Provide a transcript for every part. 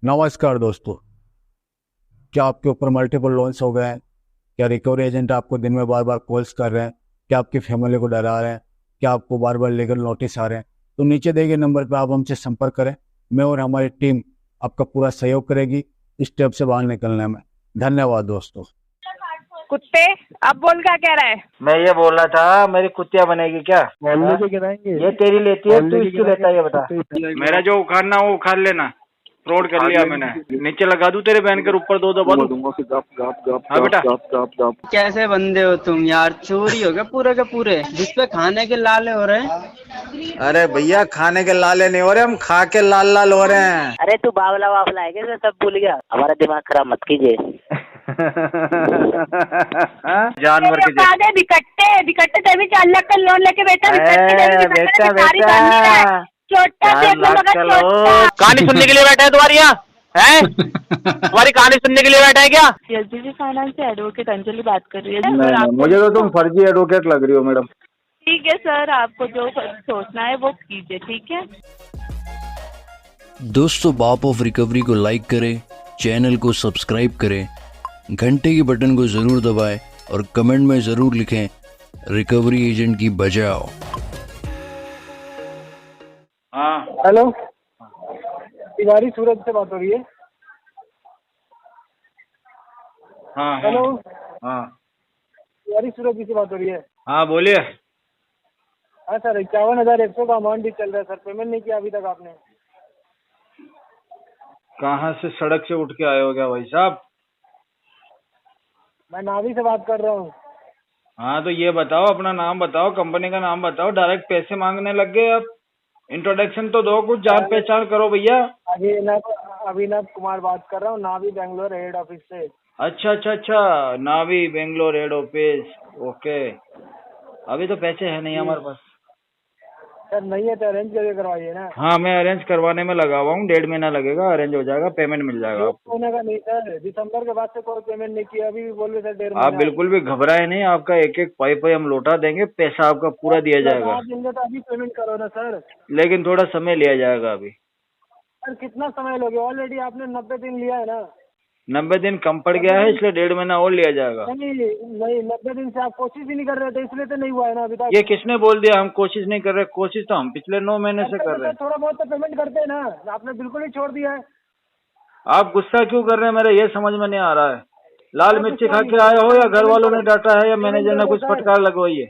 नमस्कार दोस्तों। क्या आपके ऊपर मल्टीपल लोन्स हो गए हैं? क्या रिकवरी एजेंट आपको दिन में बार बार कॉल्स कर रहे हैं? क्या आपकी फैमिली को डरा रहे हैं? क्या आपको बार बार लीगल नोटिस आ रहे हैं? तो नीचे दिए गए नंबर पर आप हमसे संपर्क करें। मैं और हमारी टीम आपका पूरा सहयोग करेगी इस स्टेप से बाहर निकलने में। धन्यवाद दोस्तों। कुत्ते, अब बोल क्या कह रहा है? मैं ये बोल रहा था, मेरी कुतिया बनेगी क्या? मोहल्ले के गिराएंगे। ये तेरी लेती है, तू मोहल्ले के इसकी लेता है, ये बता। मेरा जो उखाड़ना वो उखाड़ लेना। फ्रॉड कर लिया मैंने। नीचे लगा दूं तेरे बहन के ऊपर, दो दबा दूं। हाँ बेटा। कैसे बंदे हो तुम यार? चोरी हो गया पूरे के पूरे, जिसपे खाने के लाले हो रहे हैं। अरे भैया, खाने के लाले नहीं हो रहे, हम खा के लाल लाल हो रहे हैं। अरे तू बावला वावला है क्या? सब भूल गया, हमारा दिमाग खराब मत कीजिए। जानवर के जैसे बिकट्टे तेरी 4 लाख का लोन लेके बैठा। बेटा बेटा छोटा कहानी सुनने के लिए बैठा है तुम्हारी यहाँ है? तुम्हारी कहानी सुनने के लिए बैठा है क्या? एसबीसी फाइनेंस से एडवोकेट अंजलि बात कर रही है। नहीं, मुझे तो तुम फर्जी एडवोकेट लग रही हो मैडम। ठीक है सर, आपको जो सोचना है वो कीजिए, ठीक है। दोस्तों, बाप ऑफ रिकवरी को लाइक करें, चैनल को सब्सक्राइब करें, घंटे के बटन को जरूर दबाएं और कमेंट में जरूर लिखें रिकवरी एजेंट की बजाओ। हाँ हेलो, तिवारी सूरज से बात हो रही है। हाँ हेलो, हाँ तिवारी सूरज जी से बात हो रही है। हाँ बोलिए। हाँ सर, 51,100 का अमाउंट भी चल रहा है सर। पेमेंट नहीं किया अभी तक आपने। कहाँ से सड़क से उठ के आए हो क्या भाई साहब? मैं नावी से बात कर रहा हूँ। हाँ तो ये बताओ, अपना नाम बताओ, कंपनी का नाम बताओ। डायरेक्ट पैसे मांगने लग गए अब। इंट्रोडक्शन तो दो, कुछ जान पहचान करो भैया। अभिनव कुमार बात कर रहा हूँ, नावी बेंगलोर हेड ऑफिस से। अच्छा अच्छा अच्छा, नावी बेंगलोर हेड ऑफिस। ओके। अभी तो पैसे है नहीं हमारे पास। सर नहीं है तो अरेंज करके करवाइए ना। हाँ, मैं अरेंज करवाने में लगा हुआ हूँ। 1.5 महीना लगेगा, अरेंज हो जाएगा, पेमेंट मिल जाएगा एक आपको। महीने का नहीं सर, दिसंबर के बाद से कोई पेमेंट नहीं किया। अभी भी बोल रहे सर 1.5 आप महीना। बिल्कुल भी घबराए नहीं, आपका एक एक पाई पाई हम लौटा देंगे, पैसा आपका पूरा दिया जाएगा। आप देंगे तो अभी पेमेंट करो ना सर। लेकिन थोड़ा समय लिया जाएगा अभी। सर कितना समय लोगे? ऑलरेडी आपने 90 दिन लिया है ना। 90 दिन कम पड़ गया है, इसलिए 1.5 महीना और लिया जाएगा। नहीं 90 दिन से आप कोशिश ही नहीं कर रहे थे, इसलिए तो नहीं हुआ है ना अभी तक। ये किसने बोल दिया हम कोशिश नहीं कर रहे? कोशिश तो हम पिछले 9 महीने से कर रहे हैं। थोड़ा बहुत तो पेमेंट करते हैं ना, आपने बिल्कुल ही छोड़ दिया है। आप गुस्सा क्यों कर रहे हैं? मेरा ये समझ में नहीं आ रहा है। लाल मिर्ची खा के आए हो या घर वालों ने डांटा है या मैनेजर ने कुछ फटकार लगवाई है?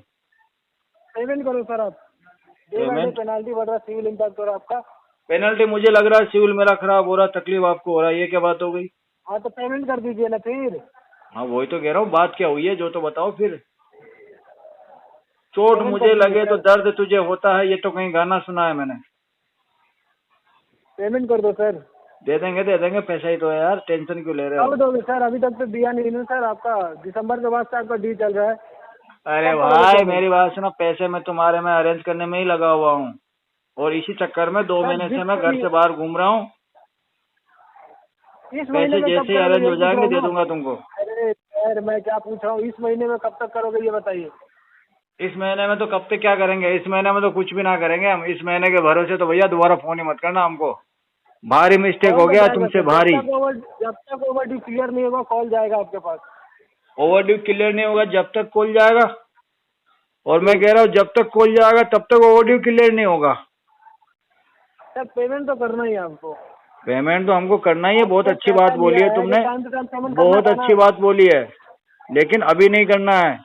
पेमेंट करो सर आप। पेमेंट? पेनाल्टी बढ़ रहा, सिविल इम्पैक्ट हो रहा आपका। पेनल्टी मुझे लग रहा है सिविल मेरा खराब हो रहा, तकलीफ आपको हो रहा है, ये क्या बात हो गई? हाँ तो पेमेंट कर दीजिए ना फिर। हाँ वही तो कह रहा हूँ, बात क्या हुई है जो तो बताओ फिर। चोट मुझे लगे तो दर्द तुझे होता है, ये तो कहीं गाना सुना है मैंने। पेमेंट कर दो सर। दे देंगे, पैसा ही तो है यार, टेंशन क्यों ले रहे कब हो? दोगे सर? अभी तक तो दिया नहीं ना सर। आपका दिसंबर के बाद से आपका डी चल रहा है। अरे भाई मेरी बात सुनो, पैसे में तुम्हारे में अरेंज करने में ही लगा हुआ हूँ, और इसी चक्कर में 2 महीने से मैं घर से बाहर घूम रहा हूँ। इस महीने पैसे में जैसे ही अरेंज हो जाएंगे दे दूंगा तुमको। अरे सर मैं क्या पूछ रहा हूँ, इस महीने में कब तक करोगे ये बताइए। इस महीने में तो कब तक क्या करेंगे? इस महीने में तो कुछ भी ना करेंगे हम। इस महीने के भरोसे तो भैया दोबारा फोन ही मत करना हमको। भारी मिस्टेक हो गया तुमसे, भारी। जब तक ओवर ड्यू क्लियर नहीं होगा कॉल जाएगा आपके पास। ओवर ड्यू क्लियर नहीं होगा जब तक कॉल जाएगा? और मैं कह रहा हूँ जब तक कॉल जाएगा तब तक ओवर ड्यू क्लियर नहीं होगा। सर पेमेंट तो करना ही है हमको। पेमेंट तो हमको करना ही है। बहुत अच्छी बात बोली है तुमने, बहुत अच्छी बात बोली है, लेकिन अभी नहीं करना है।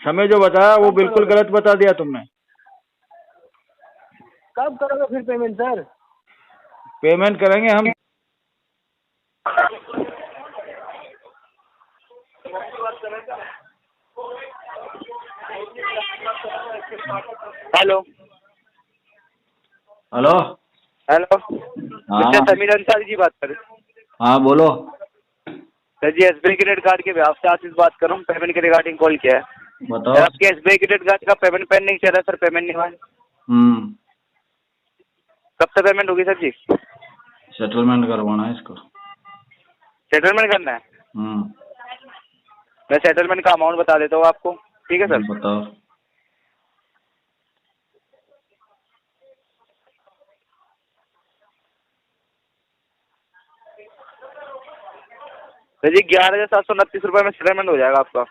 समय जो बताया वो बिल्कुल गलत बता दिया तुमने। कब करोगे फिर पेमेंट सर? पेमेंट करेंगे हम। हेलो हेलो हेलो, हाँ मिस्टर समीर अंसारी जी बात कर रहे हैं? हाँ बोलो। सर जी एसबीआई क्रेडिट कार्ड के व्याप से आशीष बात कर रहा हूँ। पेमेंट के रिगार्डिंग कॉल किया है। बताओ। सर आपके एसबीआई क्रेडिट कार्ड का पेमेंट पेंडिंग चल रहा है सर, पेमेंट नहीं हुआ है। कब से पेमेंट होगी सर जी? सेटलमेंट करवाना है इसको। सेटलमेंट करना है? मैं सेटलमेंट का अमाउंट बता देता हूँ आपको, ठीक है सर? बताओ। सर जी 11,729 रुपये में सेटलमेंट हो जाएगा आपका।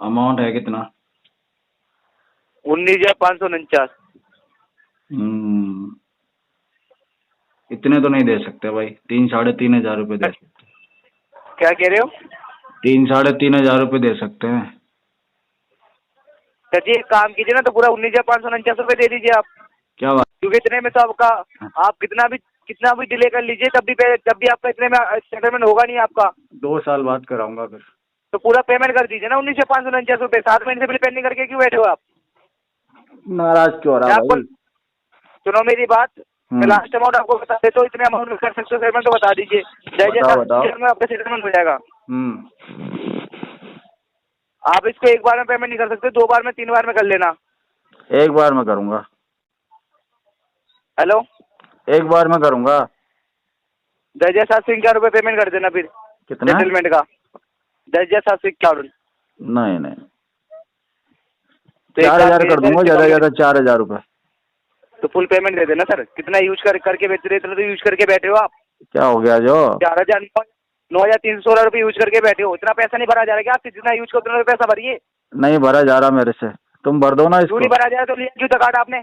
अमाउंट है कितना? 19,549। इतने तो नहीं दे सकते भाई, 3-3.5 हजार रुपये दे सकते। क्या कह रहे हो? 3-3.5 हजार रुपये दे सकते हैं। सर जी एक काम कीजिए ना, तो पूरा 19,549 रुपये दे दीजिए आप, क्या बात? क्योंकि इतने में तो आपका, आप कितना भी डिले कर लीजिए तब भी आपका इतने में सेटलमेंट होगा नहीं आपका। 2 साल बाद कराऊंगा फिर। तो पूरा पेमेंट कर दीजिए ना 19,549 रुपये। 7 महीने से भी पेंडिंग करके क्यों बैठे हो आप? नाराज क्यों हो मैं रहा आपको, भाई? सुनो मेरी बात, मैं लास्ट अमाउंट आपको बता देता हूँ, इतने अमाउंट में कर सकते हो सेटलमेंट, तो बता दीजिए। बताओ। में आपका सेटलमेंट हो जाएगा। आप इसको एक बार में पेमेंट नहीं कर सकते, 2 बार में 3 बार में कर लेना। एक बार में करूंगा। हेलो, एक बार में करूंगा। 10,751 रुपये पेमेंट कर देना फिर कितना? सेटलमेंट का 10,751। नहीं नहीं, तो एक 4,000 काम कर दूंगा, कीजिए, ज्यादा ज्यादा 4,000 रुपये। तो फुल पेमेंट दे देना सर। कितना यूज करके बेच रहे थे, तो यूज करके बैठे हो आप। क्या हो गया जो? 9,316 रुपये यूज करके बैठे हो। इतना पैसा नहीं भरा जा रहा क्या? आप जितना यूज करते हो पैसा भरिए। नहीं भरा जा रहा मेरे से, तुम भर दो ना क्यों इसको। नहीं भरा जा रहा? तो लिया क्यों था कार्ड आपने?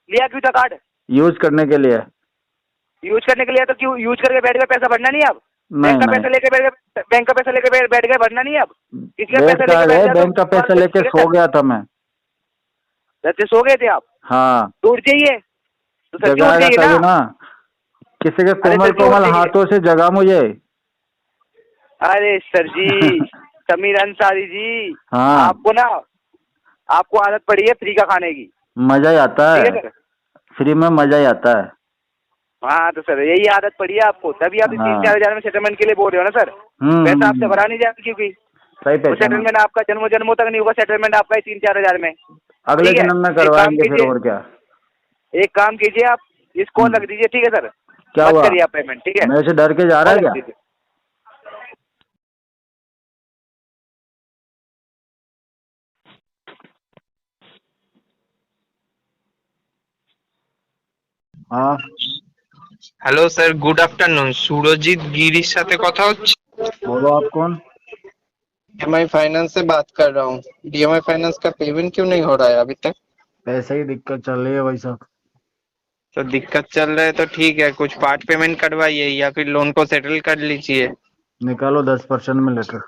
लिया क्यों था कार्ड? यूज करने के लिए। यूज करने के लिए, तो क्यों यूज करके बैठ गए? पैसा भरना नहीं आप? नहीं बैंक का नहीं, पैसा लेके बैठ गए, बैंक का पैसा लेके बैठ गए, भरना नहीं आप? किसका बैंक पैसा लेके बैठ गए? बैंक का पैसा लेके सो गया था मैं। जैसे सो गए थे आप? हाँ, तो उठ जाइए, तो सर जी उठ जगाएगा जाइए तभी ना। ना। किसी के अरे कोमल सर जी, कोमल उठ जाइए। हाथों से जगा मुझे। अरे सर जी, समीर अंसारी जी, हाँ, आपको आदत पड़ी है फ्री का खाने की। मजा ही आता ठीक है, है सर? फ्री में मजा ही आता है। हाँ तो सर यही आदत पड़ी है आपको, तभी आप हाँ। 3-4 हजार में सेटलमेंट के लिए बोल रहे हो ना सर। पैसा आपसे भरा नहीं जाएगा, क्योंकि सही वो पैसा सेटलमेंट आपका जन्मों तक नहीं होगा। सेटलमेंट आपका 3-4 हजार में। अगले ठीक है? जन्म में एक काम करवाएंगे फिर, कीजिए, और क्या। एक काम कीजिए, आप इस कॉल रख दीजिए। ठीक है सर? क्या मत हुआ? करिए आप पेमेंट, ठीक है? मेरे से डर के जा रहा है कॉल रख क्या? दीजिए। हाँ, hello sir, good afternoon. Surajit গিরির সাথে কথা হচ্ছে? बोलो आप कौन? डीएमआई फाइनेंस से बात कर रहा हूँ। डीएमआई फाइनेंस का पेमेंट क्यों नहीं हो रहा है अभी तक? पैसे की दिक्कत चल रही है भाई साहब। तो दिक्कत चल रहा है तो ठीक है, कुछ पार्ट पेमेंट करवाइए या फिर लोन को सेटल कर लीजिए। निकालो 10% में लेटर।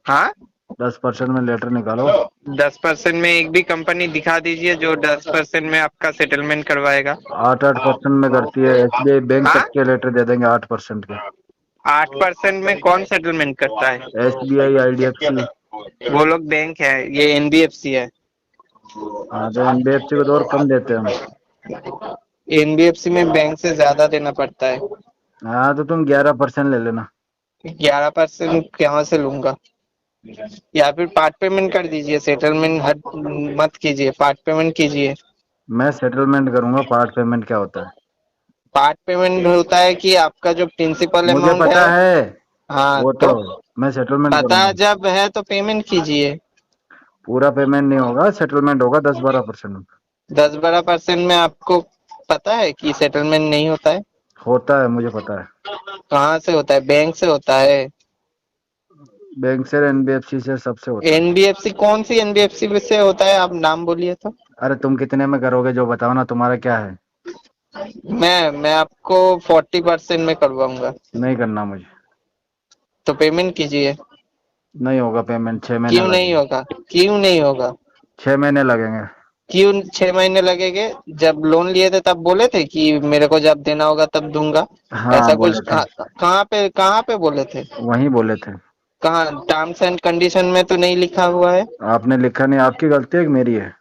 हाँ, 10% में लेटर निकालो। 10% में एक भी कंपनी दिखा दीजिए जो 10% में आपका सेटलमेंट करवाएगा। 8% में करती है SBI बैंक, हाँ? तक के लेटर दे देंगे 8% के। 8% में कौन सेटलमेंट करता है? SBI IDFC। वो लोग बैंक है, ये एनबीएफसी है। हाँ तो NBFC को तो और कम देते हैं हम। एनबीएफसी में बैंक से ज्यादा देना पड़ता है। हाँ तो तुम 11% ले लेना। 11% कहाँ से लूंगा? या फिर पार्ट पेमेंट कर दीजिए, सेटलमेंट हद मत कीजिए, पार्ट पेमेंट कीजिए। मैं सेटलमेंट करूंगा। पार्ट पेमेंट क्या होता है? पार्ट पेमेंट होता है कि आपका जो प्रिंसिपल मुझे अमाउंट पता है, हाँ वो तो मैं सेटलमेंट पता करूंगा। जब है तो पेमेंट कीजिए। पूरा पेमेंट नहीं होगा, सेटलमेंट होगा 10-12%। 10-12% में आपको पता है कि सेटलमेंट नहीं होता है? होता है, मुझे पता है। कहाँ से होता है? बैंक से होता है। बैंक से, NBFC से, सबसे होता है। एनबीएफसी कौन सी एनबीएफसी से होता है? आप नाम बोलिए तो। अरे तुम कितने में करोगे जो बताओ ना, तुम्हारा क्या है? मैं आपको 40% में करवाऊंगा। नहीं करना मुझे। तो पेमेंट कीजिए। नहीं होगा पेमेंट, 6 महीने क्यों नहीं लगेंगे। होगा? क्यों नहीं होगा? 6 महीने लगेंगे। क्यों 6 महीने लगेंगे? जब लोन लिए थे तब बोले थे कि मेरे को जब देना होगा तब दूंगा। हाँ ऐसा बोले कुछ थे। कहाँ पे बोले थे? वहीं बोले थे। कहाँ? टर्म्स एंड कंडीशन में तो नहीं लिखा हुआ है। आपने लिखा नहीं, आपकी गलती है कि मेरी है?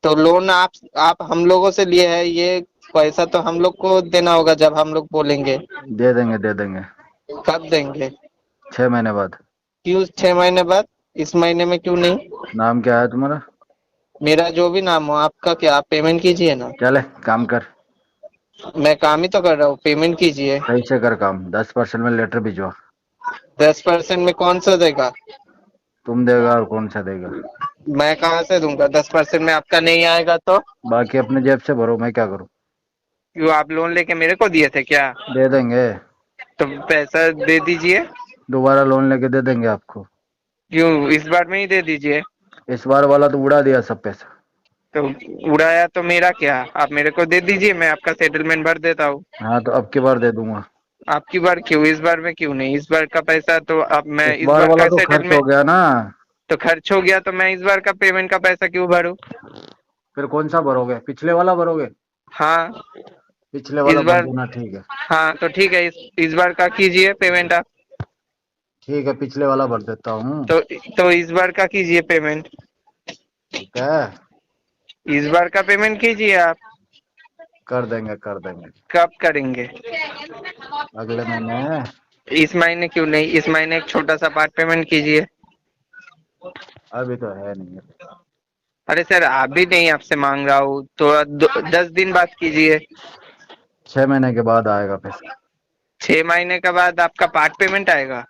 तो लोन आप हम लोगों से लिए है, ये पैसा तो हम लोग को देना होगा जब हम लोग बोलेंगे। दे देंगे, दे देंगे। कब देंगे? 6 महीने बाद। क्यों 6 महीने बाद? इस महीने में क्यों नहीं? नाम क्या है तुम्हारा? मेरा जो भी नाम हो, आपका क्या? आप पेमेंट कीजिए ना। चले काम कर। मैं काम ही तो कर रहा हूँ, पेमेंट कीजिए। सही से कर काम। 10% में लेटर भिजवा। 10% में कौन सा देगा? तुम देगा और कौन सा देगा? मैं कहाँ से दूंगा? 10% में आपका नहीं आएगा तो? बाकी अपने जेब से भरो, मैं क्या करूँ? क्यों, आप लोन लेके मेरे को दिए थे क्या? दे देंगे। तो पैसा दे दीजिए। दोबारा लोन लेके दे देंगे आपको। क्यों, इस बार में ही दे दीजिए। इस बार वाला तो उड़ा दिया सब पैसा। तो उड़ाया तो मेरा क्या, आप मेरे को दे दीजिए, मैं आपका सेटलमेंट भर देता हूँ। हाँ तो अब की बार दे दूंगा। आपकी बार क्यों, इस बार में क्यों नहीं? इस बार का पैसा तो अब मैं इस इस बार बार वाला का तो खर्च हो सेटलमेंट, गया ना। तो खर्च हो गया तो मैं इस बार का पेमेंट का पैसा क्यों भरूं? फिर कौन सा भरोगे, पिछले वाला भरोगे? हाँ पिछले इस वाला भर बार, देना, ठीक है। हाँ तो ठीक है, इस बार का कीजिए पेमेंट आप। ठीक है, पिछले वाला भर देता हूँ। तो इस बार का कीजिए पेमेंट। ठीक है, इस बार का पेमेंट कीजिए आप। कर देंगे कर देंगे। कब करेंगे? अगले महीने। इस महीने क्यों नहीं, इस महीने एक छोटा सा पार्ट पेमेंट कीजिए। अभी तो है नहीं। अरे सर अभी नहीं आपसे मांग रहा हूँ, तो 10 दिन बाद कीजिए। 6 महीने के बाद आएगा पैसा। 6 महीने के बाद आपका पार्ट पेमेंट आएगा?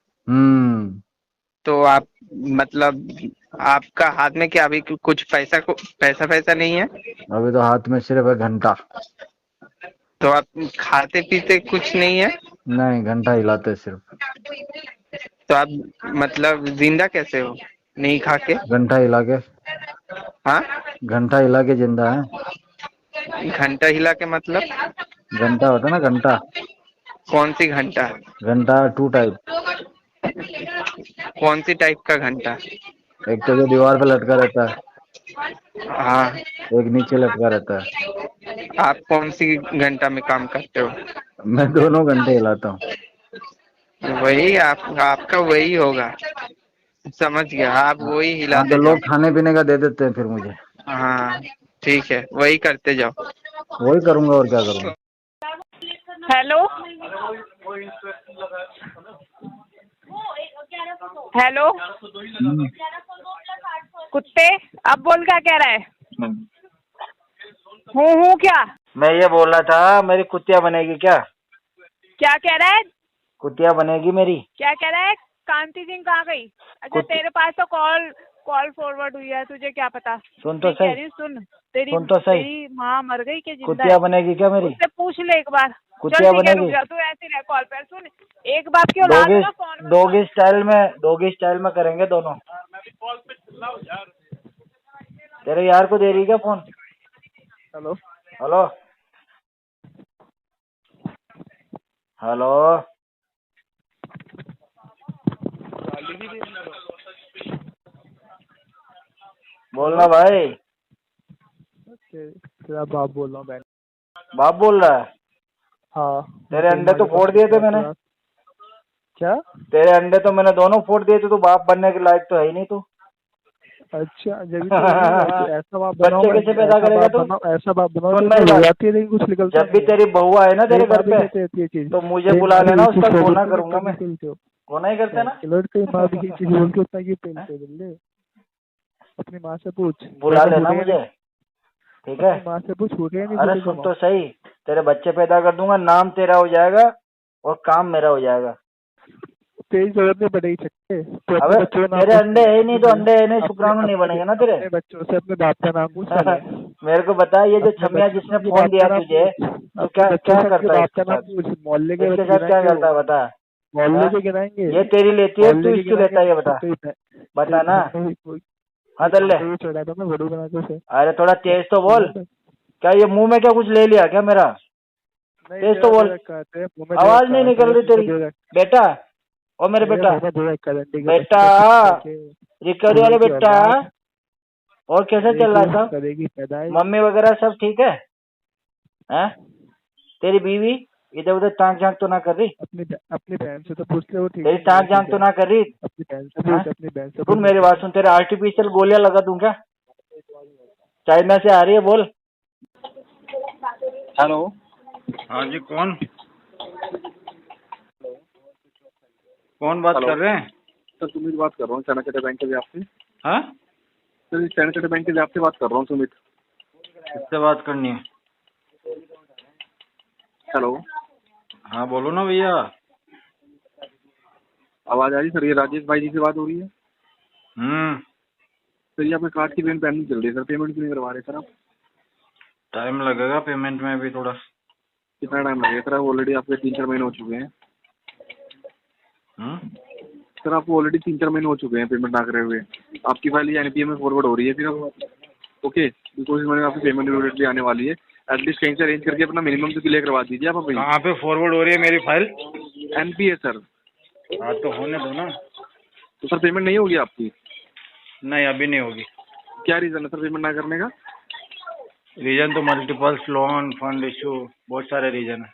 तो आप मतलब आपका हाथ में क्या अभी कुछ पैसा नहीं है? अभी तो हाथ में सिर्फ है घंटा। तो आप खाते पीते कुछ नहीं है? नहीं, घंटा हिलाते सिर्फ। तो आप मतलब जिंदा कैसे हो नहीं खा के? घंटा हिला के। हाँ घंटा हिला के जिंदा है। घंटा हिला के मतलब? घंटा होता ना, घंटा। कौन सी घंटा? घंटा 2 टाइप। कौन सी टाइप का घंटा? एक तो जो दीवार पे लटका रहता है, हाँ एक नीचे लटका रहता है। आप कौन सी घंटा में काम करते हो? मैं दोनों घंटे हिलाता हूँ। वही आपका वही होगा, समझ गया, आप वही हाँ तो हिलाते जाओ। लोग खाने पीने का दे देते हैं फिर मुझे। हाँ ठीक है, वही करते जाओ। वही करूंगा और क्या करूंगा। हेलो हेलो कुत्ते, अब बोल क्या कह रहा है? हूँ क्या? मैं ये बोल रहा था, मेरी कुतिया बनेगी क्या? क्या कह रहा है? कुतिया बनेगी मेरी। क्या कह रहा है? कांति सिंह कहाँ गई? अच्छा तेरे पास तो कॉल फॉरवर्ड हुई है, तुझे क्या पता? सुन तो मैं कह सही। रही हूँ, सुन सुन तो सही। तेरी माँ मर गई कि जिंदा कुतिया है? बनेगी क्या मेरी? उससे पूछ ले एक बार। कुतिया चल ठीक है, बनेगी? रुक जा, तू ऐसे रह कॉल पर। सुन, एक बात की औलाद है ना, फोन में डोगी स्टाइल में करेंगे दोनों। तेरे यार को दे रही क्या फोन? Hello hello hello. बोलना भाई। तेरा बाप बोल रहा हूँ बहन। बाप बोल रहा है? हाँ तेरे अंडे तो फोड़ दिए थे मैंने। क्या? तेरे अंडे तो मैंने दोनों फोड़ दिए थे, तो बाप बनने के लायक तो है ही नहीं तू। अच्छा जब तो ऐसा बाप बनाओ, बच्चे कैसे पैदा करेगा तू? ऐसा बाप बनाओ सुन तो मेरी बात। जाती है लेकिन कुछ निकलता जब भी तेरी बहू आए ना तेरे घर पे, तो मुझे बुला लेना, उसका कोना करूंगा मैं। कोना ही करते ना। लड़के माँ भी चीज बोल के उतना ये पहनते बल्ले। अपनी माँ से पूछ, बुला लेना मुझे, ठीक है? माँ से पूछ, छूटे नहीं। अरे सुन तो सही, तेरे बच्चे पैदा कर दूंगा, नाम तेरा हो जाएगा और काम मेरा हो जाएगा। तेरी जरूरत नहीं पड़ेगी छक्के। अबे तेरे अंडे है नहीं तो अंडे है नहीं, शुक्राणु नहीं बनेगा ना तेरे। बच्चों से अपने बाप का नाम पूछ। मेरे को बता, ये जो छमिया जिसने फोन दिया तुझे, तो क्या करता है? मोहल्ले के इसके साथ क्या करता है बता? मोहल्ले के गिराएंगे। ये तेरी लेती है, तू इसकी लेता है, ये बता ना। हाँ दल्ले, अरे थोड़ा तेज तो बोल। क्या ये मुंह में क्या कुछ ले लिया क्या मेरा? तेज तो बोल, आवाज नहीं निकल रही तेरी। बेटा, ओ मेरे बेटा, रिकवरी वाले बेटा, और कैसे चल रहा था? मम्मी वगैरह सब ठीक है? हैं? तेरी बीवी इधर उधर टांग झांक तो ना कर रही? अपनी बहन से तो पूछ ले, वो ठीक तेरी टांग झांक तो ना कर रही? अपनी बहन से पूछ, अपनी बहन से सुन मेरी बात सुन, तेरे आर्टिफिशियल गोलियां लगा दूं क्या? चाइना से आ रही है, बोल। हेलो हाँ जी, कौन बात कर रहे हैं? सर सुमित बात कर रहा हूँ, चाणक्य बैंक के व्याप से। हाँ सर चाणक्य बैंक के व्याप से बात कर रहा हूँ, सुमित। किससे बात करनी है? हेलो हाँ बोलो ना भैया। आवाज आ रही सर? ये राजेश भाई जी से बात हो रही है? सर ये आपके कार्ड की पेमेंट पेंडिंग चल रही है सर, पेमेंट क्यों नहीं करवा रहे सर आप? टाइम लगेगा पेमेंट में भी थोड़ा। कितना टाइम लगेगा सर? ऑलरेडी आपके 3-4 महीने हो चुके हैं। सर आपको ऑलरेडी 3-4 महीने हो चुके हैं पेमेंट ना करे हुए। आपकी फाइल एनपीए में फॉरवर्ड हो रही है फिर अब। ओके, बिकॉज इस महीने आपकी पेमेंट ड्यू भी आने वाली है। एटलीस्ट कहीं से अरेंज करके अपना मिनिमम तो क्लियर करवा दीजिए आप अभी। कहाँ पे फॉरवर्ड हो रही है मेरी फाइल? NPA sir. हाँ तो होने दो ना। तो सर पेमेंट नहीं होगी आपकी? नहीं अभी नहीं होगी। क्या रीजन है सर पेमेंट ना करने का? रीजन तो मल्टीपल्स लोन फंड इशू बहुत सारे रीजन है।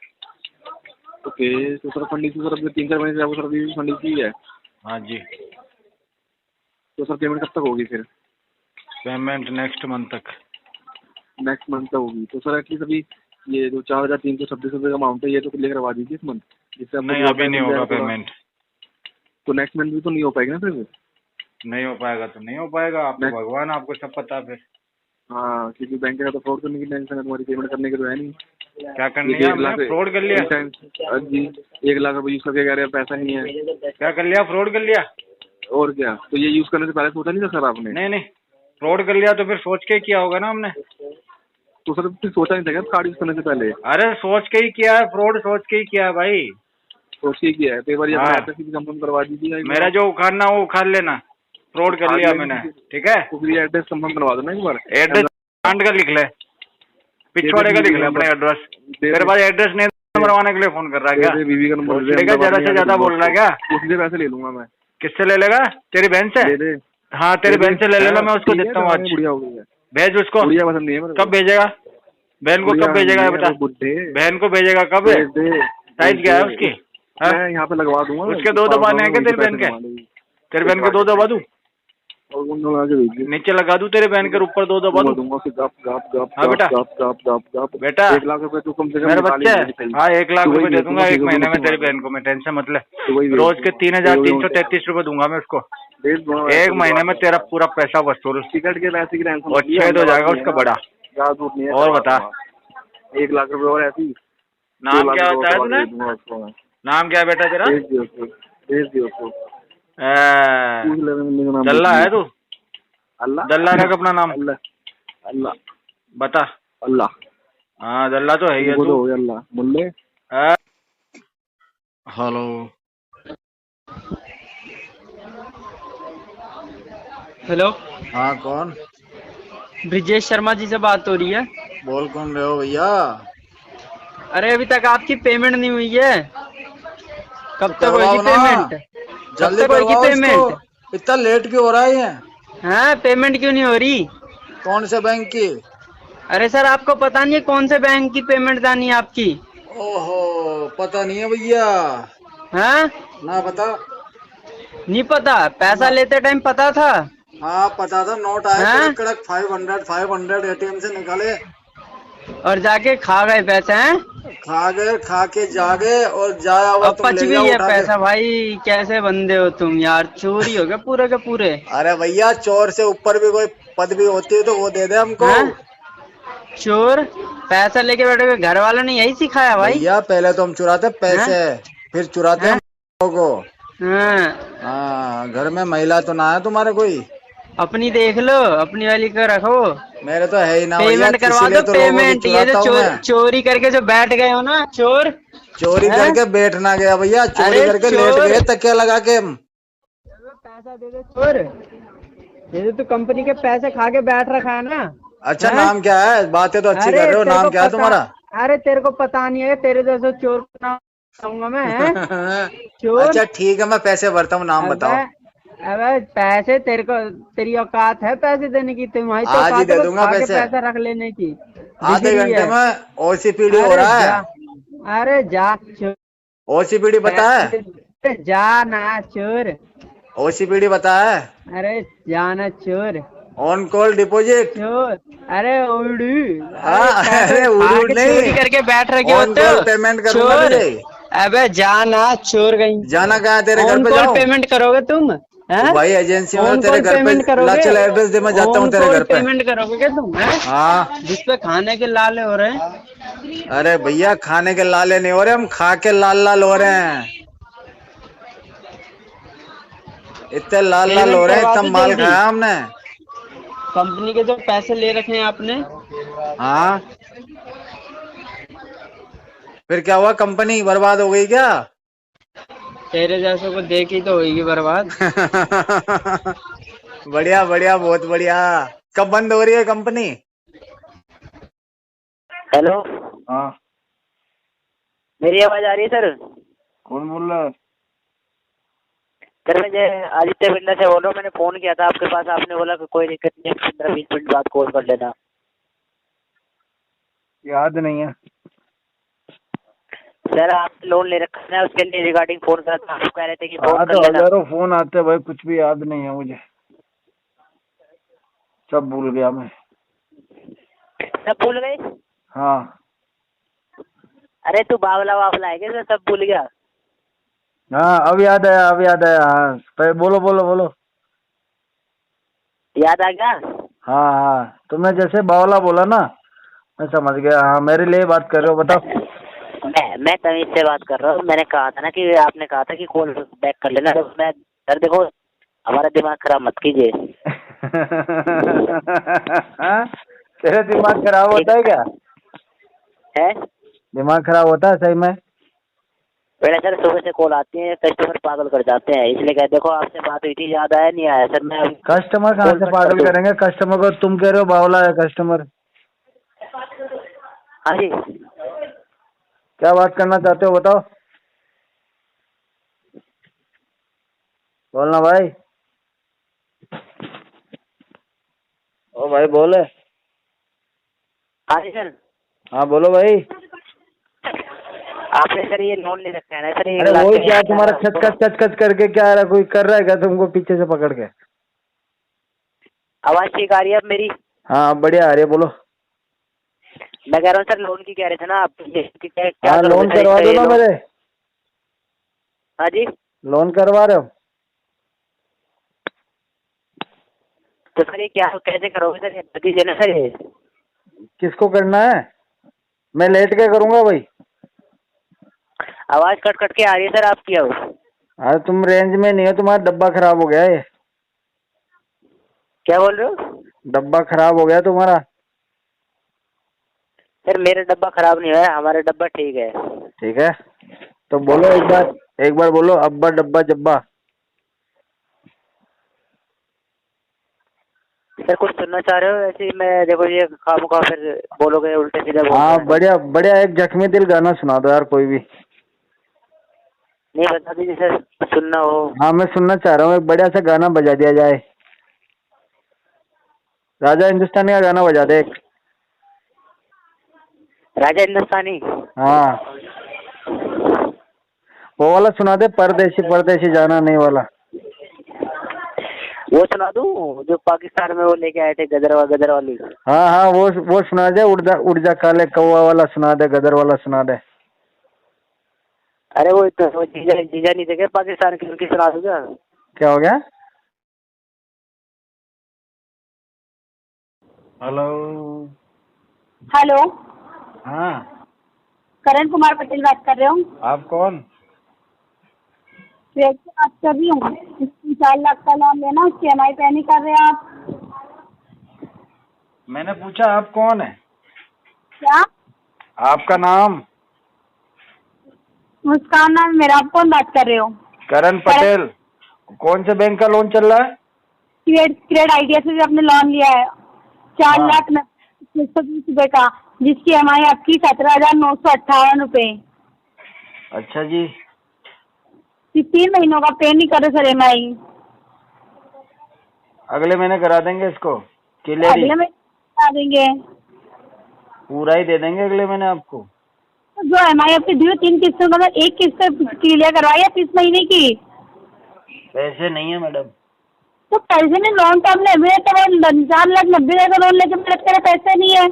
ओके, तो सर फंड इशू सर 3-4 महीने से आपको सर अभी फंड इशू ही है? हाँ जी। तो सर पेमेंट कब तक होगी फिर? पेमेंट नेक्स्ट मंथ तक। नेक्स्ट मंथ तक होगी। तो सर एटलीस्ट अभी ये जो 4,326 रुपये का अमाउंट है ये तो क्लियर करवा दीजिए इस मंथ, जिससे नहीं अभी नहीं होगा पेमेंट। तो नेक्स्ट मंथ भी तो नहीं हो पाएगी ना फिर? नहीं हो पाएगा तो नहीं हो पाएगा। आप तो भगवान, आपको सब पता फिर। हाँ, क्योंकि बैंक का तो फ्रॉड करने की टेंशन है, तुम्हारी पेमेंट करने की तो है नहीं। क्या करने का? हमने फ्रॉड कर लिया जी। 1 लाख रुपये यूज करके कह रहे हैं पैसा नहीं है। क्या कर लिया? फ्रॉड कर लिया। और क्या? तो ये यूज करने से पहले सोचा नहीं था सर आपने? नहीं फ्रॉड कर लिया तो फिर सोच के ही किया होगा ना हमने। तो सर फिर सोचा नहीं था क्या कार्ड यूज करने से पहले? अरे सोच के ही किया है, फ्रॉड सोच के ही किया है भाई। सोच के ही किया है तो एक बार हाँ। एड्रेस भी कंफर्म करवा दीजिए। मेरा जो उखाड़ना वो उखाड़ लेना। फ्रॉड कर लिया मैंने, ठीक है? तो फिर एड्रेस कंफर्म करवा दो ना एक बार। एड्रेस कांड का लिख ले, पिछवाड़े का लिख ले अपने एड्रेस। मेरे पास एड्रेस नहीं बनवाने के लिए फोन कर रहा है क्या? बीवी का नंबर ज्यादा से ज्यादा बोल रहा है क्या? उससे पैसे ले लूंगा मैं। किससे ले लेगा? तेरी बहन से? हाँ तेरी बहन से ले लेना, मैं उसको देता हूँ आज। बुढ़िया हो गई है। भेज उसको। बुढ़िया पसंद नहीं है मेरे को। कब भेजेगा? बहन को कब भेजेगा ये बता। बहन को भेजेगा कब? साइज क्या है उसकी? मैं यहाँ पे लगवा दूंगा। उसके 2 दबाने हैं क्या तेरी बहन के? तेरी बहन के 2 दबा दूं? नीचे लगा दूं तेरे बहन के ऊपर 2 दबा दूं? हाँ बेटा। बेटा 1 लाख रुपए तो कम से कम मेरे बच्चे। हाँ 1 लाख रुपए दे दूंगा 1 महीने में तेरी बहन को मैं, टेंशन मत ले। रोज के 3,333 रुपए दूंगा मैं उसको। 1 महीने में तेरा पूरा पैसा वसूल। टिकट के पैसे की टेंशन और 6 हो जाएगा उसका बड़ा। और बता 1 लाख रुपए और ऐसी। नाम क्या होता है तूने? नाम क्या है बेटा तेरा? भेज दियो उसको। दल्ला है तू? अल्लाह। दल्ला रख अपना नाम। अल्लाह बता। अल्लाह। हाँ दल्ला तो है ही है तू। अल्लाह मुल्ले। हेलो। हेलो। हाँ कौन? ब्रिजेश शर्मा जी से बात हो रही है। बोल कौन रहे हो भैया? अरे अभी तक आपकी पेमेंट नहीं हुई है, कब तक होगी पेमेंट? जल्दी करवाओ पेमेंट। इतना लेट क्यों हो रहा है ये? हाँ पेमेंट क्यों नहीं हो रही? कौन से बैंक की? अरे सर आपको पता नहीं है कौन से बैंक की पेमेंट आनी है आपकी? ओहो पता नहीं है भैया। हाँ ना पता। नहीं पता? पैसा लेते टाइम पता था? हाँ पता था, नोट आया कड़क 500 एटीएम से निकाले और जाके खा गए पैसे हैं? खा के जागे और जाया हुआ तुम पच भी है पैसा। भाई कैसे बंदे हो तुम यार, चोरी हो गया पूरे के पूरे। अरे भैया चोर से ऊपर भी कोई पदवी होती है तो वो दे दे हमको। चोर पैसा लेके बैठे हुए, घर वालों ने यही सिखाया भाई? भैया पहले तो हम चुराते पैसे, फिर चुराते हम को। हाँ घर में महिला तो ना है तुम्हारे कोई? अपनी देख लो, अपनी वाली को रखो। मेरे तो है ही ना। पेमेंट करवा दो। पेमेंट ये जो चोरी करके जो बैठ गए हो ना, चोरी करके बैठना गया भैया, चोरी करके लेट गए तकिया लगा के। पैसा दे दे चोर। ये जो तू कंपनी के पैसे खा के बैठ रखा है ना। अच्छा नाम क्या है? बातें तो अच्छी कर रहे हो, नाम क्या है तुम्हारा? अरे तेरे को पता नहीं है, तेरे जैसे चोर को नाम बताऊंगा मैं। चोर। अच्छा ठीक है मैं पैसे भरता हूँ, नाम बताओ। अबे पैसे तेरे को, तेरी औकात है पैसे देने की? तुम्हारी तो आज ही दे दूंगा पैसे। पैसा रख लेने की। आधे घंटे में ओसीपीडी हो रहा है। अरे जा ओसीपीडी पता है? जा ना चोर। ओसीपीडी पता है? अरे जाना चोर। ऑन कॉल डिपॉजिट चोर। अरे उड़ू। अरे उड़ू नहीं करके बैठ रखे हो तो पेमेंट करूंगा। अबे जाना चोर गई। जाना कहाँ? तेरे घर पे जाऊं? पेमेंट करोगे तुम? तो भाई एजेंसी में तेरे घर पे चल एड्रेस दे, मैं जाता हूँ तेरे घर पे। पेमेंट करोगे क्या तुम? हाँ जिसपे खाने के लाले हो रहे हैं। अरे भैया खाने के लाले नहीं हो रहे, हम खा के लाल हो रहे हैं। इतने लाल हो रहे हैं, इतना माल खाया हमने। कंपनी के जो पैसे ले रखे हैं आपने। हाँ फिर क्या हुआ? कंपनी बर्बाद हो गई क्या? तेरे जैसे को देखी तो होगी बर्बाद। बढ़िया बढ़िया, बहुत बढ़िया। कब बंद हो रही है कंपनी? हेलो, हाँ, मेरी आवाज आ रही है सर? कौन बोल रहा है? सर मैं आदित्य बिंदा से बोल रहा हूँ। मैंने फोन किया था आपके पास, आपने बोला कि कोई दिक्कत नहीं है, 15-20 मिनट बाद कॉल कर लेना। याद नहीं है सर आप लोन ले रखा है, उसके लिए रिगार्डिंग फोन करा था, आप कह रहे थे कि फोन हाँ, कर तो लेना। हजारों फोन आते भाई, कुछ भी याद नहीं है मुझे, सब भूल गया मैं। सब भूल गए? हाँ। अरे तू बावला वावला है क्या सर, सब भूल गया? हाँ, अब याद आया, अब याद आया। हाँ, बोलो बोलो बोलो। याद आ गया? हाँ हाँ, तुमने जैसे बावला बोला ना, मैं समझ गया। हाँ, मेरे लिए बात कर रहे हो, बताओ। मैं तमीज से बात कर रहा हूँ। मैंने कहा था ना कि आपने कहा था कि कॉल बैक कर लेना, तो मैं सर देखो हमारा दिमाग खराब मत कीजिए। तेरा दिमाग खराब होता है क्या? है दिमाग खराब होता है सही में? पहले सर सुबह से कॉल आती है, कस्टमर पागल कर जाते हैं, इसलिए कह देखो आपसे बात हुई थी, याद आया नहीं आया सर? मैं कस्टमर कहाँ से पागल करेंगे? कस्टमर को तुम कह रहे हो बावला है कस्टमर। हाँ जी, क्या बात करना चाहते हो, बताओ। बोलना भाई। ओ भाई बोले। हाँ जी सर। हाँ बोलो भाई। आपने सर ये लोन ले रखा है ना सर? अरे वही क्या तुम्हारा खच करके क्या आ रहा है? कोई कर रहा है क्या तुमको पीछे से पकड़ के? आवाज ठीक आ रही है अब मेरी? हाँ, बढ़िया आ रही है, बोलो। मैं कह रहा हूँ सर लोन की कह रहे थे ना आप, क्या हाँ, लोन करोगे करवा सर दो इसका ना ये मेरे। हाँ जी, लोन करवा रहे हो? तो सर ये क्या कैसे करोगे सर? बता दीजिए ना सर ये। किसको करना है? मैं लेट के करूंगा भाई। आवाज कट कट के आ रही है सर आपकी अब। अरे तुम रेंज में नहीं हो, तुम्हारा डब्बा खराब हो गया है। क्या बोल रहे हो? डब्बा खराब हो गया तुम्हारा। सर मेरा डब्बा खराब नहीं हुआ है, हमारा डब्बा ठीक है। ठीक है, तो बोलो एक बार बोलो, अब्बा डब्बा जब्बा। सर कुछ सुनना चाह रहे हो? ऐसे ही मैं देखो ये खामखा फिर बोलोगे उल्टे सीधे बोल रहे हाँ, हैं। बढ़िया बढ़िया, एक जख्मी दिल गाना सुना दो यार कोई भी। नहीं बता दीजिए सर, सुनना हो। हाँ, मैं सुनना चाह रहा हूँ, एक बढ़िया सा गाना बजा दिया जाए। राजा हिंदुस्तानी का गाना बजा दे एक। राजा हिंदुस्तानी? हाँ, वो वाला सुना दे, परदेसी परदेसी जाना नहीं वाला। वो सुना दूं जो पाकिस्तान में वो लेके आए थे, गदर वाली? हाँ हाँ, वो सुना दे, उड़ जा काले कौवा वाला सुना दे, गदर वाला सुना दे। अरे वो तो जीजा नहीं थे क्या पाकिस्तान की, उनकी सुना दूंगा। क्या हो गया? हेलो। हेलो, हाँ, करण कुमार पटेल बात कर रहे हो? आप कौन? श्वेत से बात कर रही हूँ। 4 लाख का लोन लेना, उसकी EMI पे नहीं कर रहे आप? मैंने पूछा आप कौन है? क्या? आपका नाम? मुस्कान नाम मेरा। आप कौन बात कर रहे हो? करण पटेल। कौन से बैंक का लोन चल रहा है? क्रेड आइडिया से आपने लोन लिया है 4,620,000 का, जिसकी EMI आपकी 17,958 रुपए। अच्छा जी। 3 महीनों का पे नहीं करे सर EMI। अगले महीने करा देंगे इसको क्लियर? अगले महीने करा देंगे, पूरा ही दे देंगे अगले महीने आपको। तो जो EMI आपकी ड्यू 3 किस्तों का, एक किस्त क्लियर करवाई है 30 महीने की। पैसे नहीं है मैडम। तो पैसे नहीं, लोन तो आपने अभी तो 4,90,000 का लोन लेके मेरे पैसे नहीं है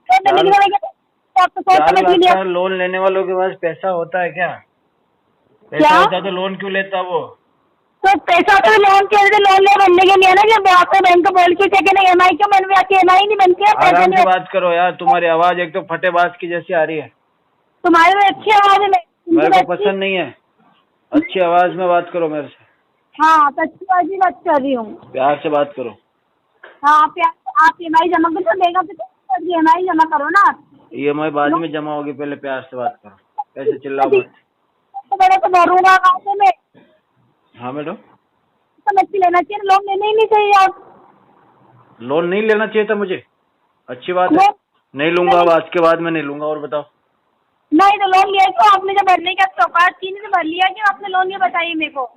तो आपको सोच समझ ही लिया। लोन लेने वालों के पास पैसा होता है क्या? पैसा क्या होता तो लोन क्यों लेता वो? तो पैसा तो लोन के लोन ले बनने के लिए ना, जब आपको बैंक को बोल के क्या ना EMI क्यों बनवे आती है? EMI नहीं बनती है, पैसे आराम से नहीं। बात करो यार, तुम्हारी आवाज एक तो फटेबाज की जैसी आ रही है। तुम्हारी में अच्छी आवाज है, मेरे को पसंद नहीं है। अच्छी आवाज में बात करो मेरे से। हाँ तो अच्छी आवाज ही बात कर रही हूँ। प्यार से बात करो। हाँ आप EMI जमा कर तो देगा, तो EMI जमा करो ना। EMI बाद में जमा होगी, पहले प्यार से बात करो, ऐसे चिल्लाओ मत। तो बड़ा तो भरूंगा कहाँ से मैं? हाँ मैडम, समझ के लेना चाहिए, लोन लेने ही नहीं चाहिए आप। लोन नहीं लेना चाहिए था मुझे? अच्छी बात है, नहीं लूंगा अब, आज के बाद मैं नहीं लूंगा। और बताओ। नहीं तो लोन लिया तो आपने जब भरने का औकात थी तो भर लिया, कि आपने लोन ये बताइए मेरे को।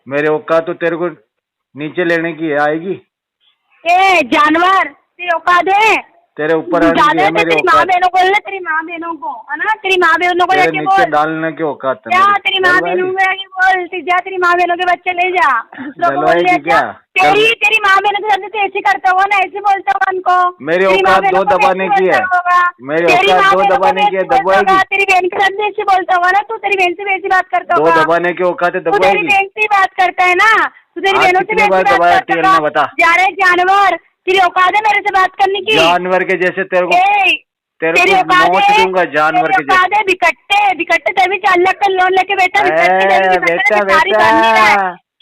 मेरे औकात तो तेरे को नीचे लेने की है, आएगी? ए जानवर, तेरे औकात है? तेरे ऊपर आने की है मेरे तेरी माँ औकात। बहनों को बोलना, तेरी माँ बहनों को है ना, तेरी माँ बहनों को तेरे जाके नीचे बोल। डालने की औकात है क्या मेरी। तेरी माँ बहनों को जाके बोल, जा तेरी माँ बहनों के बच्चे ले जा, दूसरों को बोल ले डलवाएगी क्या? तेरी माँ बहनों के सामने तो ऐसे करता हुआ ना, ऐसे बोलता हुआ उनको। मेरी औकात दो दबाने की है, मेरी औकात दो दबाने की है, दबाएगी? तेरी बहन के सामने ऐसे बोलता हुआ ना, तू तेरी बहन से वैसी बात करता दो होगा। दबाने की औकात है, तू तेरी दबाएगी? बहन से बात करता है ना, तू तेरी बहनों से कितनी वैसी बार बात दबाया करता टीएल ने, बता। जा रहे जानवर, तेरी औकात है मेरे से बात करने की? जानवर के जैसे तेरे को तेरी औकात नोच है, दूंगा जानवर के जैसे। है बिकट्टे तभी 4 लाख का लोन लेके बैठा, बेटा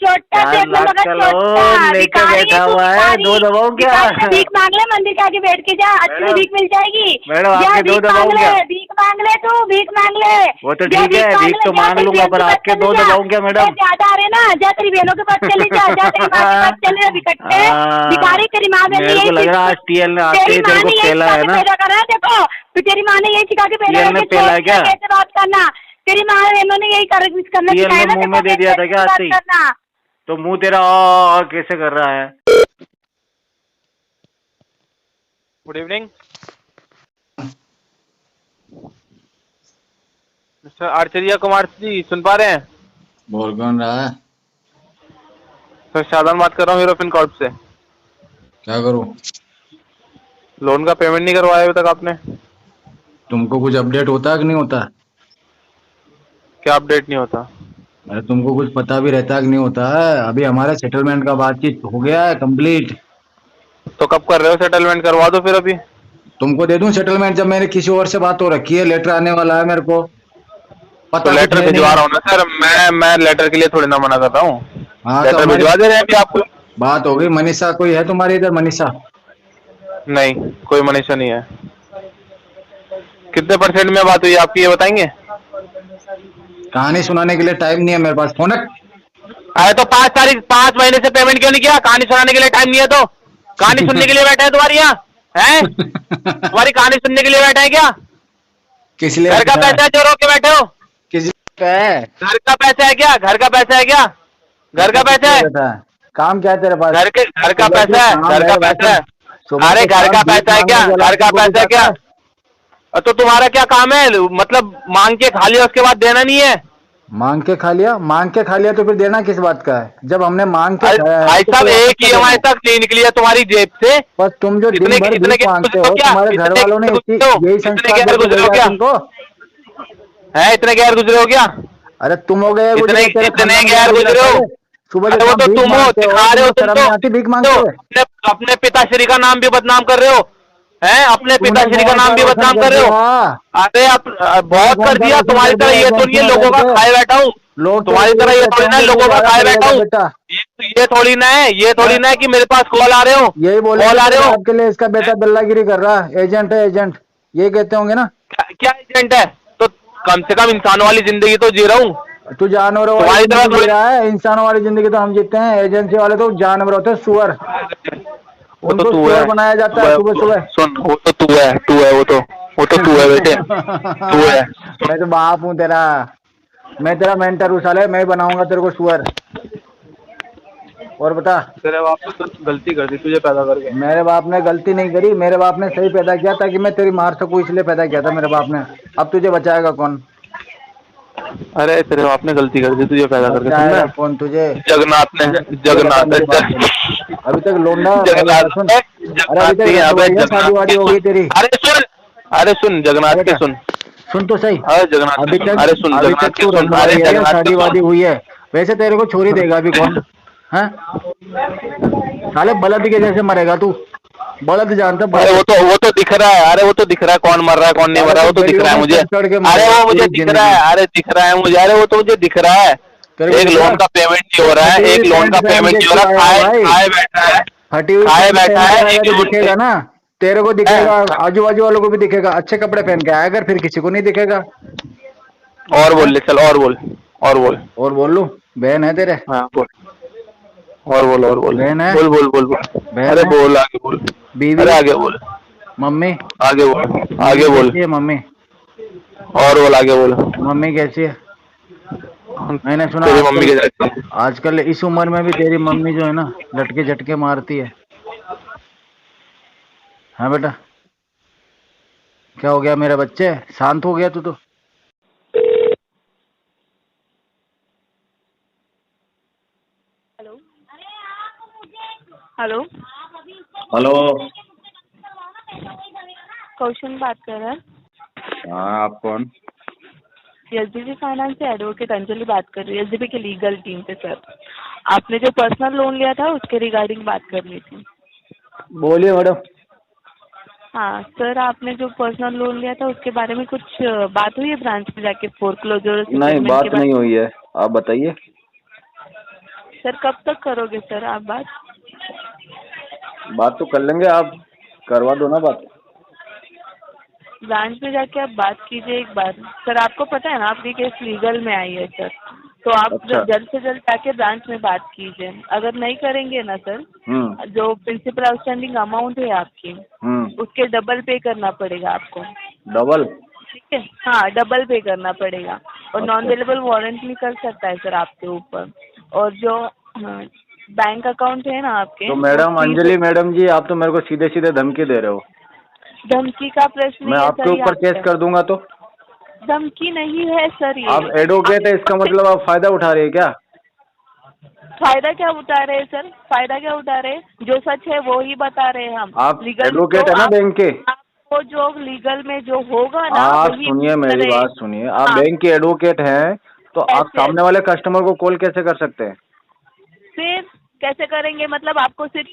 छोटा 4 लाख का लोन लेके बैठा हुआ है, दो दबाऊं क्या? भीख मांग ले, मंदिर के आगे बैठ के जा, अच्छी मैडम, भीख मिल जाएगी। मैडम, जा आपके दो भीख दबाऊं मांग ले, क्या? भीख मांग ले, तू भीख मांग ले। वो तो जा ठीक है, भीख तो जा, मांग तेरी लूंगा, बहन पर के पास आपके चले दो जा। दबाऊं क्या मैडम? ज्यादा आ रहे ना, जा तेरी बहनों के पास चले जा, तेरी माँ के पास चले जा, बिकट्टे भिखारी। तेरी माँ बहन मेरे को लग रहा है आज टीएल ने आते ही तेरे को पेला है ना? पैदा करा है, देखो तो तेरी माँ ने यही सिखा के पैदा टीएल ने करके पेला है क्या? कैसे बात करना, तेरी माँ बहनों ने यही करना टीएल सिखाया ने ना, मुंह में दे दिया था क्या आते ही? करना। तो मुंह तेरा आ कैसे कर रहा है? गुड इवनिंग मिस्टर आचार्य कुमार जी, सुन पा रहे हैं? बोल कौन रहा है? सर शादान बात कर रहा हूँ यूरोपियन कॉर्प से। क्या करूं? लोन का पेमेंट नहीं करवाया अभी तक आपने? तुमको कुछ अपडेट होता है कि नहीं होता? क्या अपडेट नहीं होता? अरे तुमको कुछ पता भी रहता है कि नहीं होता है? अभी हमारा सेटलमेंट का बातचीत हो गया है कंप्लीट। तो कब कर रहे हो सेटलमेंट? करवा दो फिर अभी। तुमको दे दूं सेटलमेंट जब मेरे किसी और से बात हो रखी है? लेटर आने वाला है मेरे को, पता तो लेटर भिजवा रहा हूँ ना सर, मैं लेटर के लिए थोड़ी ना मना कर रहा हूँ। हाँ, लेटर तो भिजवा दे रहे हैं अभी आपको। बात हो गई। मनीषा कोई है तुम्हारे इधर? मनीषा? नहीं, कोई मनीषा नहीं है। कितने % में बात हुई आपकी, ये बताएंगे? कहानी सुनाने के लिए टाइम नहीं है मेरे पास। फोन अरे तो 5 महीने से पेमेंट क्यों नहीं किया? कहानी सुनाने के लिए टाइम नहीं है तो? कहानी सुनने के लिए बैठे हैं तुम्हारी यहाँ? हैं? तुम्हारी कहानी सुनने के लिए बैठे हैं क्या? किस लिए? घर का पैसा है जो रो के बैठे हो? किस का है? घर का पैसा है क्या? घर का पैसा है क्या? घर का पैसा है? काम क्या है तेरे पास? घर का पैसा है? घर का पैसा है? अरे घर का पैसा है क्या? घर का पैसा है क्या? तो तुम्हारा क्या काम है? मतलब मांग के खा लिया उसके बाद देना नहीं है? मांग के खा लिया? मांग के खा लिया तो फिर देना किस बात का है? जब हमने मांग के भाई साहब, एक EMI तक नहीं निकली है तुम्हारी जेब से। बस तुम जो दिन भर भीख मांगते हो, तुम्हारे घर वालों ने यही संस्कार तुमको है? इतने गैर गुजरे हो क्या? अरे तुम हो गए इतने गैर गुजरे हो? सुबह वो तो तुम हो, दिखा रहे हो तुम तो भीख मांगते हो। अपने पिताश्री का नाम भी बदनाम कर रहे हो। हैं? अपने पिताश्री का नाम भी बदनाम कर रहे हो। अरे बहुत कर दिया। तुम्हारी तरह ये तो नहीं है लोगों का खाए बैठा हूँ। तुम्हारी तरह ये थोड़ी ना लोगों का खाए बैठा हूँ। ये थोड़ी ना है, ये थोड़ी ना है कि मेरे पास कॉल आ रहे हो। यही बोले कॉल आ रहे हो आपके लिए इसका बेटा दल्लागिरी कर रहा है। एजेंट है, एजेंट ये कहते होंगे ना। क्या एजेंट है? तो कम से कम इंसानों वाली जिंदगी तो जी रहा हूँ। तू जानवरों वाली जिंदगी जी रहा है। इंसानों वाली जिंदगी तो हम जीते हैं, एजेंसी वाले तो जानवर होते हैं, सुअर। उनको सुअर बनाया जाता है सुबह सुबह। सुन, वो तो तू है वो तो तू है बेटे, तू है। मैं तो बाप हूँ तेरा, मैं तेरा मेंटर हूँ साले, मैं बनाऊंगा तेरे को सुअर। और बता, तेरे बाप ने तो गलती कर दी तुझे पैदा करके। मेरे बाप ने गलती नहीं करी, मेरे बाप ने सही पैदा किया ताकि मैं तेरी मार सकूं, इसलिए पैदा किया था मेरे बाप ने। अब तुझे बचाएगा कौन? अरे तेरे बाप ने गलती कर दी तुझे पैदा करके। कौन तुझे? जगन्नाथ ने। अभी तक लोंडा जगन्नाथ शादी वादी हो गई तेरी? अरे सुन जगन्नाथ के सुन तो सही। जगन्नाथ अभी तक अरे सुन अभी तक तू शादी वादी हुई है? वैसे तेरे को छोरी देगा अभी कौन? हैं? साले बलद के जैसे मरेगा तू, बलद जानता। अरे वो तो दिख रहा है। अरे वो तो दिख रहा है कौन मर रहा है कौन नहीं मर रहा है, वो तो दिख रहा है मुझे। अरे वो मुझे दिख रहा है, अरे दिख रहा है मुझे। अरे वो तो मुझे दिख रहा है। एक लोन का पेमेंट नहीं हो रहा है, एक लोन का पेमेंट नहीं हो रहा है। खाए बैठा है, खाए बैठा है। दिखेगा ना तेरे को, दिखेगा आजू बाजू वालों को भी दिखेगा। अच्छे कपड़े पहन के आया अगर, फिर किसी को नहीं दिखेगा। और बोल ले, चल और बोल, और बोल। और बोल लूं? बहन है तेरे? हाँ बोल, और बोल, और बोल, बहन है? बोल बोल बोल बोल। बहन अरे है? बोल, आगे बोल, बीवी? अरे आगे बोल, मम्मी? आगे बोल, आगे मम्मी बोल, कैसी है मम्मी? और बोल, आगे बोल। मम्मी कैसी है? मैंने सुना तेरी मम्मी आजकल, के जाती आजकल इस उम्र में भी तेरी मम्मी जो है ना, लटके झटके मारती है। हाँ बेटा, क्या हो गया मेरे बच्चे? शांत हो गया तू तो। Hello, hello. कौशन बात कर रहा है। हाँ, आप कौन? एसडीबी फाइनेंस से एडवोकेट अंजलि बात कर रही है, एसडीबी की लीगल टीम से। सर, आपने जो पर्सनल लोन लिया था उसके रिगार्डिंग बात करनी थी। बोलिए मैडम। हाँ सर, आपने जो पर्सनल लोन लिया था उसके बारे में कुछ बात हुई है ब्रांच में जाके फोरक्लोजर नहीं, सेटलमेंट के बात बारे नहीं में? हुई है, आप बताइए। सर कब तक करोगे सर आप बात? बात तो कर लेंगे, आप करवा दो ना बात। ब्रांच में जाके आप बात कीजिए एक बार। सर आपको पता है ना आपकी केस लीगल में आई है सर, तो आप अच्छा। जल्द से जल्द जाके ब्रांच में बात कीजिए। अगर नहीं करेंगे ना सर, जो प्रिंसिपल आउटस्टैंडिंग अमाउंट है आपकी उसके डबल पे करना पड़ेगा आपको। डबल? ठीक है, हाँ डबल पे करना पड़ेगा। और अच्छा। नॉन वेलेबल वारंट भी कर सकता है सर आपके ऊपर। और जो बैंक अकाउंट है ना आपके, तो मैडम वो अंजलि मैडम जी, आप तो मेरे को सीधे सीधे धमकी दे रहे हो। धमकी का प्रश्न मैं नहीं है आपके सर ऊपर केस यहाँ कर दूंगा तो? पे। धमकी नहीं है सर ये। आप एडवोकेट है, इसका मतलब आप फायदा उठा रहे हैं क्या? फायदा क्या उठा रहे हैं सर? फायदा क्या उठा रहे हैं? जो सच है वो ही बता रहे हैं हम। आप लीगल एडवोकेट है ना बैंक के? आपको जो लीगल में जो होगा ना आप वही सुनिए, मेरी करे। बात सुनिए। आप हाँ, बैंक के एडवोकेट हैं तो आप ऐसे सामने वाले कस्टमर को कॉल कैसे कर सकते हैं? फिर कैसे करेंगे? मतलब आपको सिर्फ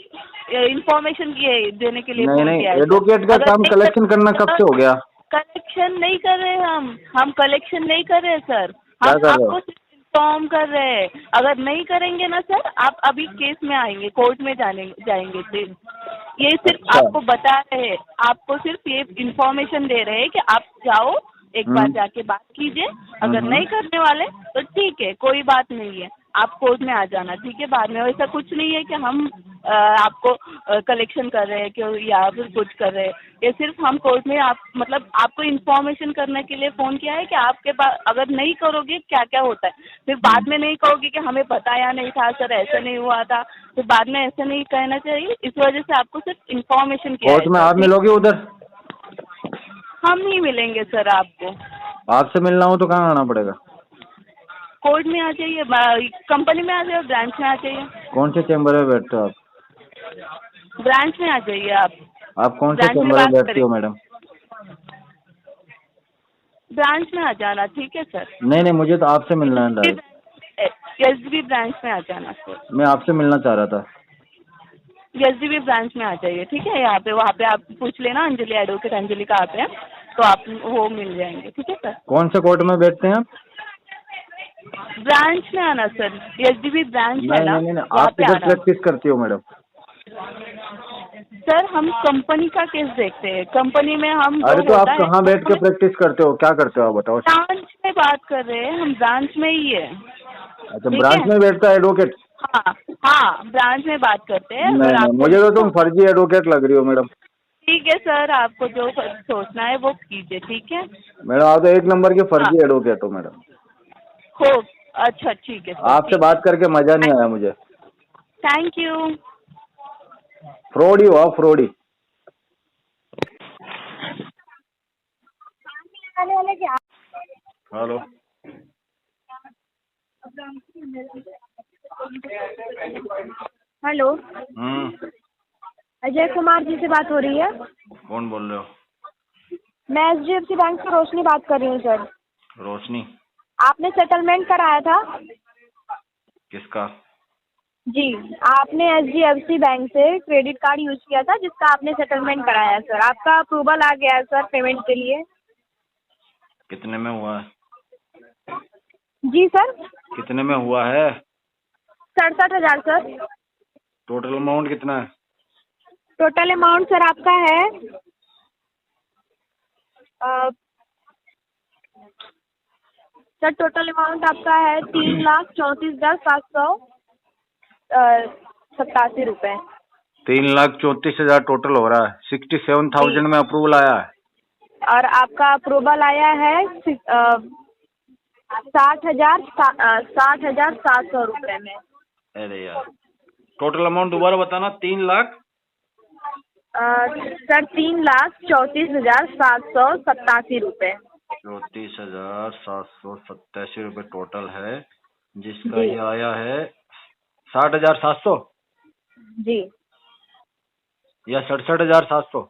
इंफॉर्मेशन देने के लिए नहीं फोन नहीं, किया है सर। एडवोकेट का अगर काम नहीं कलेक्शन करना कब से हो गया? कलेक्शन नहीं कर रहे हम कलेक्शन नहीं कर रहे सर। क्या हम कर रहे हो? आपको सिर्फ इन्फॉर्म कर रहे हैं। अगर नहीं करेंगे ना सर, आप अभी केस में आएंगे, कोर्ट में जाएंगे फिर। ये सिर्फ अच्छा। आपको बता रहे हैं, आपको सिर्फ ये इंफॉर्मेशन दे रहे हैं कि आप जाओ एक बार जाके बात कीजिए। अगर नहीं करने वाले तो ठीक है, कोई बात नहीं है, आप कोर्ट में आ जाना। ठीक है, बाद में ऐसा कुछ नहीं है कि हम आपको कलेक्शन कर रहे हैं कि या फिर कुछ कर रहे हैं। ये सिर्फ हम कोर्ट में आप मतलब आपको इन्फॉर्मेशन करने के लिए फ़ोन किया है कि आपके पास अगर नहीं करोगे क्या क्या होता है। फिर बाद में नहीं कहोगे कि हमें बताया नहीं था सर, ऐसा नहीं हुआ था। फिर बाद में ऐसा नहीं कहना चाहिए। इस वजह से आपको सिर्फ इन्फॉर्मेशन किया है कोर्ट में सर। आप मिलोगे उधर? हम नहीं मिलेंगे सर आपको। आपसे मिलना हो तो कहाँ आना पड़ेगा? कोर्ट में आ जाइए, कंपनी में आ जाइए, ब्रांच में आ जाइए। कौन से चैम्बर में बैठते हो आप? ब्रांच में आ जाइए आप। आप कौन से ब्रांच में चैम्बर में बात बैठती करें, हो मैडम? ब्रांच में आ जाना। ठीक है सर। नहीं नहीं, मुझे तो आपसे मिलना है डायरेक्ट। एसडीबी ब्रांच में आ जाना सर। मैं आपसे मिलना चाह रहा था। एसडीबी ब्रांच में आ जाइए। ठीक है, यहाँ पे वहाँ पे आप पूछ लेना अंजलि, एडवोकेट अंजलि कहाँ पे है, तो आप वो मिल जाएंगे। ठीक है सर। कौन से कोर्ट में बैठते हैं आप? ब्रांच में आना सर, एसडीबी ब्रांच है नहीं ना, नहीं नहीं, वहाँ आप पे किधर आना। प्रैक्टिस करती हो मैडम? सर हम कंपनी का केस देखते हैं, कंपनी में हम अरे जो तो आप होता है कहाँ बैठ के प्रैक्टिस करते हो, क्या करते हो आप बताओ? ब्रांच में बात कर रहे हैं हम, ब्रांच में ही है। अच्छा, ठीक ब्रांच है? में बैठता है एडवोकेट? हाँ हाँ, ब्रांच में बात करते हैं। नहीं अगर नहीं, आपको मुझे तो तुम फर्जी एडवोकेट लग रही हो मैडम। ठीक है सर, आपको जो सोचना है वो कीजिए। ठीक है मैडम, आप तो एक नंबर की फर्जी एडवोकेट हो मैडम। हो, अच्छा ठीक है सर। आपसे बात करके मजा नहीं आया मुझे। Thank you. फ्रॉड ही हो आप, फ्रॉड ही। हेलो। हेलो, अजय कुमार जी से बात हो रही है? कौन बोल रहे हो? मैं एचडीएफसी बैंक से रोशनी बात कर रही हूँ सर। रोशनी? आपने सेटलमेंट कराया था? किसका? जी, आपने एचडीएफसी बैंक से क्रेडिट कार्ड यूज किया था जिसका आपने सेटलमेंट कराया है सर। आपका अप्रूवल आ गया है सर पेमेंट के लिए। कितने में हुआ है? जी सर। कितने में हुआ है? 67,000 सर। टोटल अमाउंट कितना है? टोटल अमाउंट सर आपका है सर टोटल अमाउंट आपका है 3,34,787 रुपए। 3,34,000 टोटल हो रहा है। 67,000 में अप्रूवल आया है। और आपका अप्रूवल आया है 60,700 रुपए में। अरे यार, टोटल अमाउंट दोबारा बताना। 3 लाख सर 3,34,787 रुपए। 34,787 रुपए टोटल है, जिसका ये आया है 60,700 जी, या 67,700?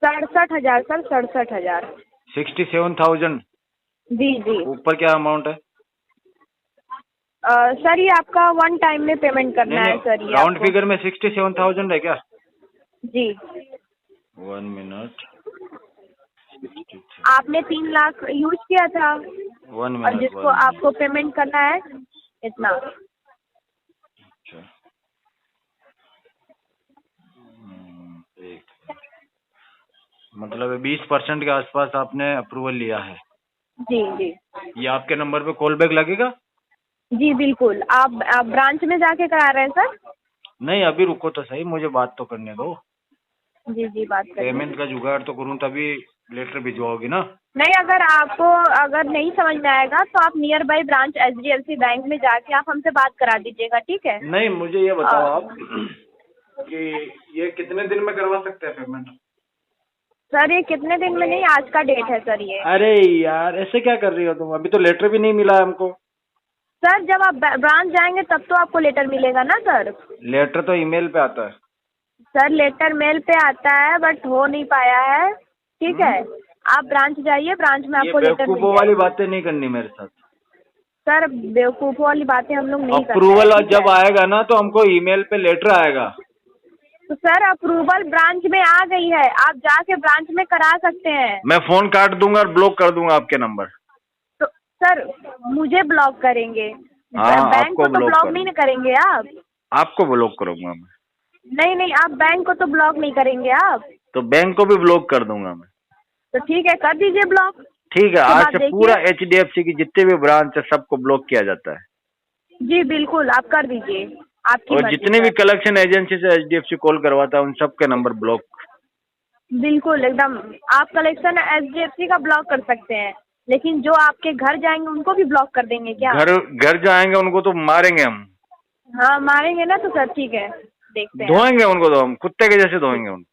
67,000 सर, 67,000। 67,000। जी जी। ऊपर क्या अमाउंट है? सर ये आपका वन टाइम में पेमेंट करना है सर। ये राउंड फिगर में 67,000 है क्या? जी। 1 मिनट। आपने 3 लाख यूज किया था 1 मिनट। और जिसको आपको पेमेंट करना है इतना। अच्छा, मतलब 20% के आसपास आपने अप्रूवल लिया है। जी जी। ये आपके नंबर पे कॉल बैक लगेगा? जी बिल्कुल। आप ब्रांच में जाके करा रहे हैं सर? नहीं, अभी रुको तो सही, मुझे बात तो करने दो। जी जी, बात करें। पेमेंट का जुगाड़ तो करूँ तभी लेटर भिजवाओगी ना? नहीं, अगर नहीं समझ में आएगा तो आप near by branch HDFC bank में जाके आप हमसे बात करा दीजिएगा, ठीक है? नहीं, मुझे ये बताओ आप कि ये कितने दिन में करवा सकते हैं पेमेंट? सर ये कितने दिन में नहीं, आज का डेट है सर ये। अरे यार, ऐसे क्या कर रही हो तुम? अभी तो लेटर भी नहीं मिला है हमको। सर जब आप ब्रांच जाएंगे तब तो आपको लेटर मिलेगा ना सर। लेटर तो ईमेल पे आता है। सर लेटर मेल पे आता है बट हो नहीं पाया है, ठीक है? आप ब्रांच जाइए, ब्रांच में आपको लेटर मिल बेवकूफों वाली बातें नहीं करनी मेरे साथ। सर बेवकूफ़ों वाली बातें हम लोग नहीं करते। अप्रूवल जब आएगा ना तो हमको ईमेल पे लेटर आएगा। तो सर अप्रूवल ब्रांच में आ गई है, आप जाके ब्रांच में करा सकते हैं। मैं फोन काट दूंगा और ब्लॉक कर दूंगा आपके नंबर। तो सर मुझे ब्लॉक करेंगे? बैंक को तो ब्लॉक नहीं करेंगे आप? आपको ब्लॉक करूंगा मैं। नहीं, आप बैंक को तो ब्लॉक नहीं करेंगे आप? तो बैंक को भी ब्लॉक कर दूंगा मैं। तो ठीक है, कर दीजिए ब्लॉक। ठीक है, आज से पूरा HDFC की जितने भी ब्रांच है सबको ब्लॉक किया जाता है। जी बिल्कुल, आप कर दीजिए, आपकी और मर्जी जितने भी सर। कलेक्शन एजेंसी से HDFC कॉल करवाता है उन सबके नंबर ब्लॉक। बिल्कुल एकदम, आप कलेक्शन HDFC का ब्लॉक कर सकते हैं, लेकिन जो आपके घर जाएंगे उनको भी ब्लॉक कर देंगे क्या? घर जाएंगे उनको तो मारेंगे हम। हाँ मारेंगे ना, तो सर ठीक है, देखते हैं। धोएंगे उनको, तो हम कुत्ते के जैसे धोएंगे उनको।